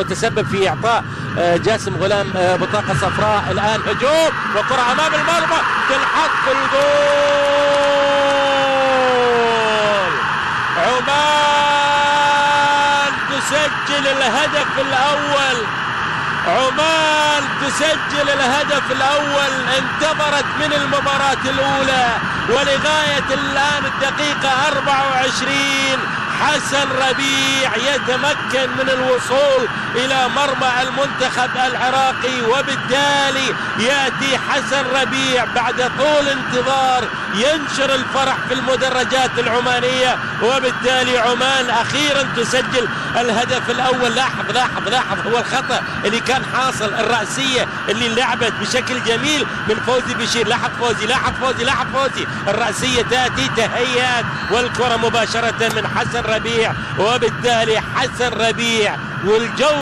وتسبب في إعطاء جاسم غلام بطاقة صفراء. الآن هجوم وكرة أمام المرمى تلحق الجول. عمان تسجل الهدف الأول. عمان تسجل الهدف الأول. انتظرت من المباراة الأولى ولغاية الآن الدقيقة 24 حسن ربيع يتمكن من الوصول إلى مرمى المنتخب العراقي، وبالتالي يأتي حسن ربيع بعد طول انتظار ينشر الفرح في المدرجات العمانية، وبالتالي عمان أخيرا تسجل الهدف الأول. لاحظ هو الخطأ اللي كان حاصل، الرأسية اللي لعبت بشكل جميل من فوزي بشير. لاحظ فوزي الرأسية تأتي تهيأت والكرة مباشرة من حسن ربيع، وبالتالي حسن ربيع والجو